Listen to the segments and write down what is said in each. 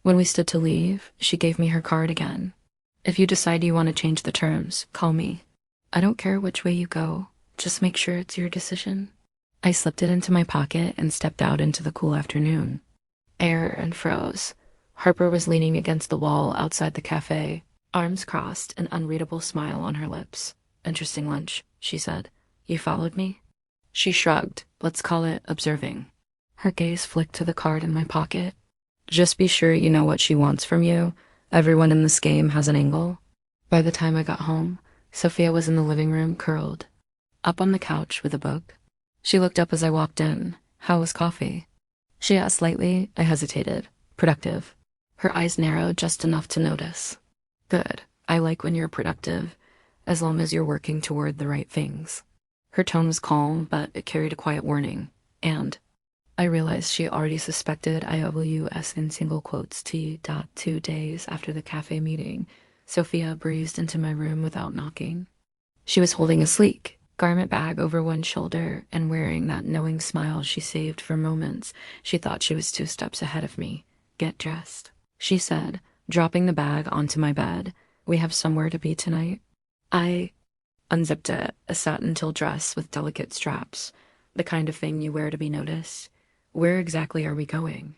When we stood to leave, she gave me her card again. If you decide you want to change the terms, call me. I don't care which way you go. Just make sure it's your decision. I slipped it into my pocket and stepped out into the cool afternoon. Air and froze. Harper was leaning against the wall outside the cafe, arms crossed, an unreadable smile on her lips. Interesting lunch, she said. You followed me? She shrugged. Let's call it observing. Her gaze flicked to the card in my pocket. Just be sure you know what she wants from you. Everyone in this game has an angle. By the time I got home, Sophia was in the living room, curled up on the couch with a book. She looked up as I walked in. How was coffee? She asked lightly. I hesitated. Productive. Her eyes narrowed just enough to notice. Good. I like when you're productive, as long as you're working toward the right things. Her tone was calm, but it carried a quiet warning. And I realized she already suspected IWS in single quotes T.2 days after the cafe meeting. Sophia breezed into my room without knocking. She was holding a sleek garment bag over one shoulder and wearing that knowing smile she saved for moments she thought she was 2 steps ahead of me. Get dressed, she said, dropping the bag onto my bed. We have somewhere to be tonight. I unzipped it, a satin teal dress with delicate straps, the kind of thing you wear to be noticed. Where exactly are we going?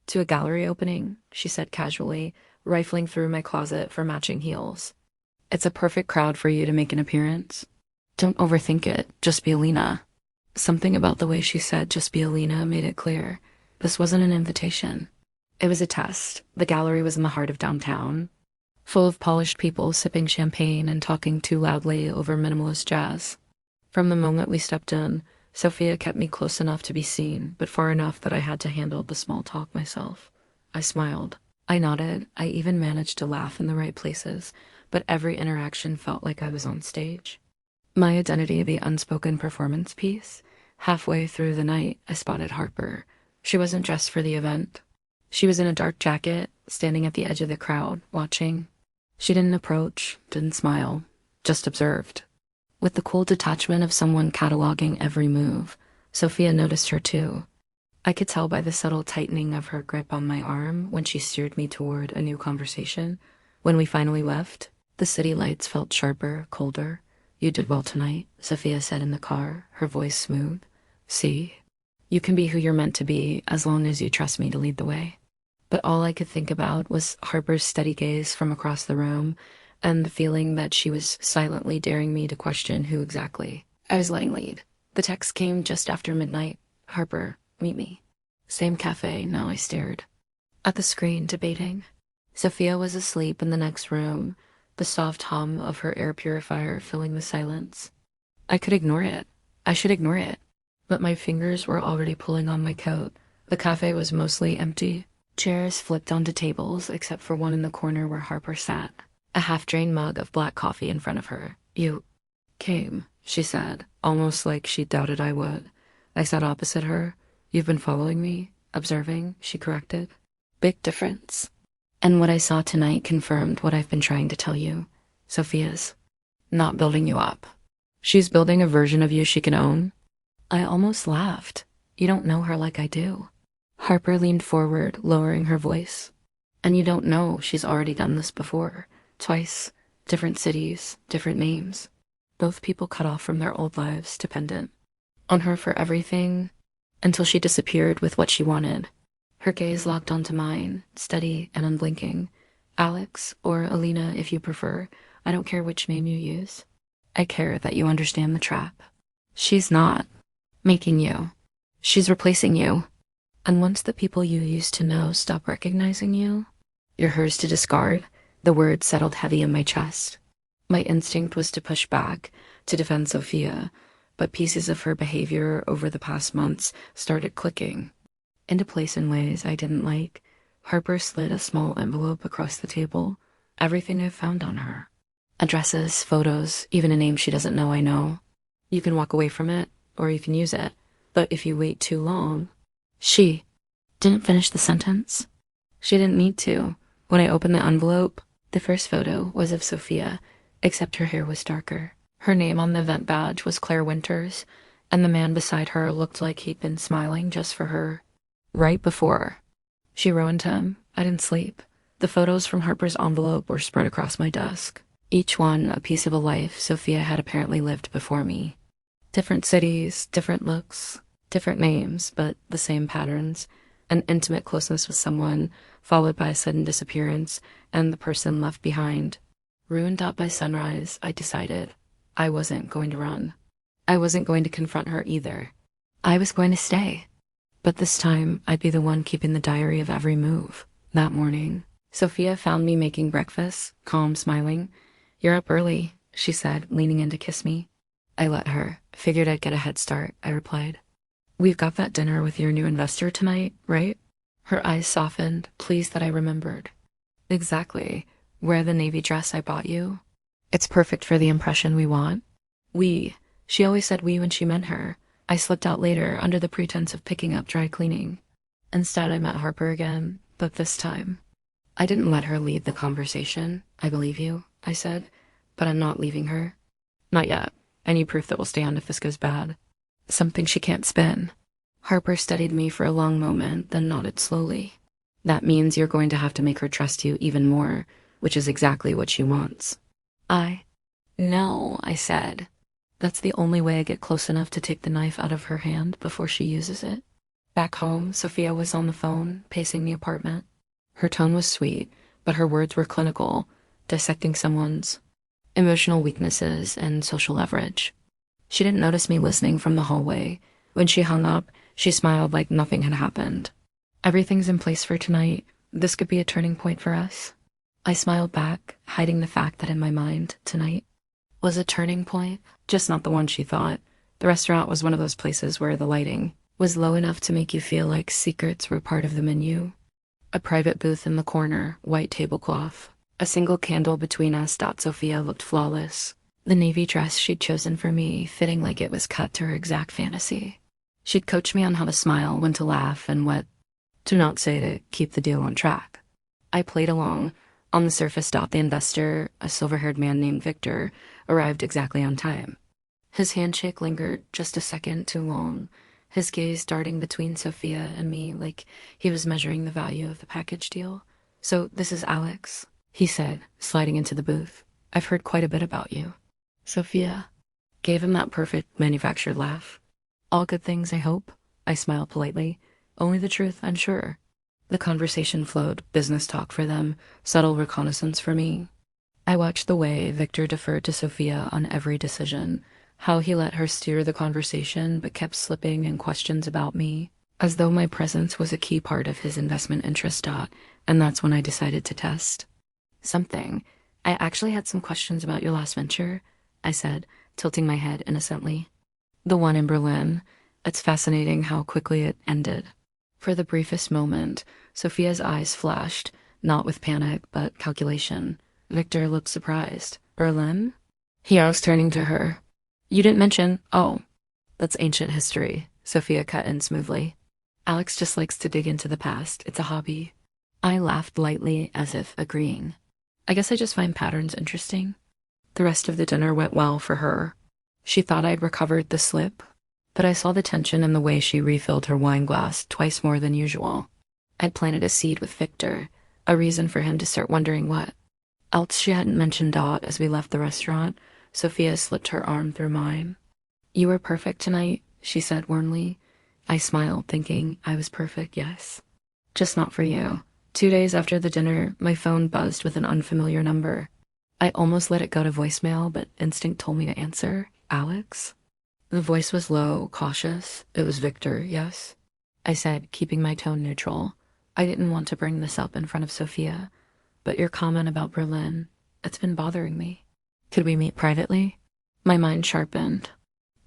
To a gallery opening, she said casually, rifling through my closet for matching heels. It's a perfect crowd for you to make an appearance. Don't overthink it, just be Alina. Something about the way she said just be Alina made it clear. This wasn't an invitation. It was a test. The gallery was in the heart of downtown, full of polished people sipping champagne and talking too loudly over minimalist jazz. From the moment we stepped in, Sophia kept me close enough to be seen, but far enough that I had to handle the small talk myself. I smiled. I nodded. I even managed to laugh in the right places, but every interaction felt like I was on stage. My identity, the unspoken performance piece. Halfway through the night, I spotted Harper. She wasn't dressed for the event. She was in a dark jacket, standing at the edge of the crowd, watching. She didn't approach, didn't smile, just observed. With the cool detachment of someone cataloging every move, Sophia noticed her too. I could tell by the subtle tightening of her grip on my arm when she steered me toward a new conversation. When we finally left, the city lights felt sharper, colder. You did well tonight, Sophia said in the car, her voice smooth. See? You can be who you're meant to be as long as you trust me to lead the way. But all I could think about was Harper's steady gaze from across the room and the feeling that she was silently daring me to question who exactly I was letting lead. The text came just after midnight. Harper, meet me. Same cafe. Now I stared at the screen, debating. Sophia was asleep in the next room, the soft hum of her air purifier filling the silence. I could ignore it. I should ignore it. But my fingers were already pulling on my coat. The cafe was mostly empty. Chairs flipped onto tables, except for one in the corner where Harper sat. A half-drained mug of black coffee in front of her. You came, she said, almost like she doubted I would. I sat opposite her. You've been following me, observing, she corrected. Big difference. And what I saw tonight confirmed what I've been trying to tell you. Sophia's not building you up. She's building a version of you she can own. I almost laughed. You don't know her like I do. Harper leaned forward, lowering her voice. And you don't know she's already done this before. Twice. Different cities, different names. Both people cut off from their old lives, dependent on her for everything, until she disappeared with what she wanted. Her gaze locked onto mine, steady and unblinking. Alex, or Alina if you prefer. I don't care which name you use. I care that you understand the trap. She's not making you. She's replacing you. And once the people you used to know stop recognizing you, you're hers to discard. The words settled heavy in my chest. My instinct was to push back, to defend Sophia, but pieces of her behavior over the past months started clicking into place in ways I didn't like. Harper slid a small envelope across the table. Everything I've found on her. Addresses, photos, even a name she doesn't know I know. You can walk away from it, or you can use it. But if you wait too long... She didn't finish the sentence. She didn't need to. When I opened the envelope, the first photo was of Sophia, except her hair was darker. Her name on the event badge was Claire Winters, and the man beside her looked like he'd been smiling just for her. Right before she ruined him, I didn't sleep. The photos from Harper's envelope were spread across my desk, each one a piece of a life Sophia had apparently lived before me. Different cities, different looks, different names, but the same patterns. An intimate closeness with someone, followed by a sudden disappearance, and the person left behind. Ruined out by sunrise, I decided I wasn't going to run. I wasn't going to confront her either. I was going to stay. But this time, I'd be the one keeping the diary of every move. That morning, Sophia found me making breakfast, calm, smiling. "You're up early," she said, leaning in to kiss me. I let her. Figured I'd get a head start, I replied. "We've got that dinner with your new investor tonight, right?" Her eyes softened, pleased that I remembered. "Exactly. Wear the navy dress I bought you. It's perfect for the impression we want." "We." She always said we when she meant her. I slipped out later under the pretense of picking up dry cleaning. Instead, I met Harper again, but this time. I didn't let her lead the conversation. "I believe you," I said, "but I'm not leaving her. Not yet. I need proof that will stand if this goes bad. Something she can't spin." Harper studied me for a long moment, then nodded slowly. "That means you're going to have to make her trust you even more, which is exactly what she wants." No, I said. That's the only way I get close enough to take the knife out of her hand before she uses it. Back home, Sophia was on the phone, pacing the apartment. Her tone was sweet, but her words were clinical, dissecting someone's emotional weaknesses and social leverage. She didn't notice me listening from the hallway. When she hung up, she smiled like nothing had happened. "Everything's in place for tonight. This could be a turning point for us." I smiled back, hiding the fact that in my mind, tonight was a turning point, just not the one she thought. The restaurant was one of those places where the lighting was low enough to make you feel like secrets were part of the menu. A private booth in the corner, white tablecloth. A single candle between us. Sophia looked flawless. The navy dress she'd chosen for me, fitting like it was cut to her exact fantasy. She'd coached me on how to smile, when to laugh, and what to not say to keep the deal on track. I played along. On the surface, the investor, a silver-haired man named Victor, arrived exactly on time. His handshake lingered just a second too long, his gaze darting between Sophia and me like he was measuring the value of the package deal. "So this is Alex," he said, sliding into the booth. "I've heard quite a bit about you." Sophia gave him that perfect manufactured laugh. "All good things, I hope." I smiled politely. "Only the truth, I'm sure." The conversation flowed, business talk for them, subtle reconnaissance for me. I watched the way Victor deferred to Sophia on every decision, how he let her steer the conversation but kept slipping in questions about me, as though my presence was a key part of his investment interest. And that's when I decided to test something. "I actually had some questions about your last venture," I said, tilting my head innocently. "The one in Berlin. It's fascinating how quickly it ended." For the briefest moment, Sophia's eyes flashed, not with panic, but calculation. Victor looked surprised. "Berlin?" he asked, turning to her. "You didn't mention—" "Oh, that's ancient history," Sophia cut in smoothly. "Alex just likes to dig into the past. It's a hobby." I laughed lightly, as if agreeing. I guess I just find patterns interesting. The rest of the dinner went well for her. She thought I'd recovered the slip, but I saw the tension in the way she refilled her wine glass twice more than usual. I'd planted a seed with Victor, a reason for him to start wondering what else she hadn't mentioned. As we left the restaurant, Sophia slipped her arm through mine. "You were perfect tonight," she said warmly. I smiled, thinking I was perfect, yes. Just not for you. 2 days after the dinner, my phone buzzed with an unfamiliar number. I almost let it go to voicemail, but instinct told me to answer. "Alex?" The voice was low, cautious. "It was Victor, yes?" I said, keeping my tone neutral. I didn't want to bring this up in front of Sophia, but your comment about Berlin, it's been bothering me. Could we meet privately? My mind sharpened.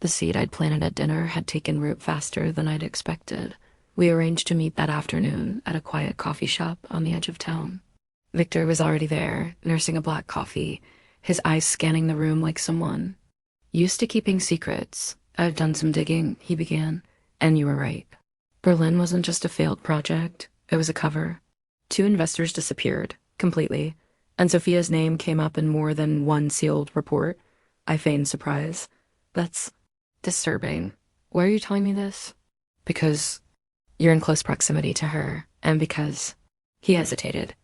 The seed I'd planted at dinner had taken root faster than I'd expected. We arranged to meet that afternoon at a quiet coffee shop on the edge of town. Victor was already there, nursing a black coffee, his eyes scanning the room like someone used to keeping secrets. "I've done some digging," he began, "and you were right. Berlin wasn't just a failed project, it was a cover. 2 investors disappeared, completely, and Sophia's name came up in more than one sealed report." I feigned surprise. "That's disturbing. Why are you telling me this?" "Because you're in close proximity to her, and because He hesitated.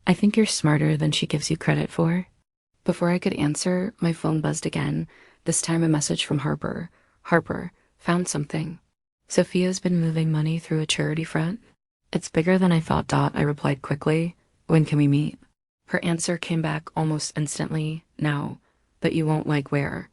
I think you're smarter than she gives you credit for. Before I could answer, my phone buzzed again, this time a message from Harper. Harper, found something. Sophia's been moving money through a charity front. It's bigger than I thought. I replied quickly. When can we meet? Her answer came back almost instantly. Now, but you won't like where.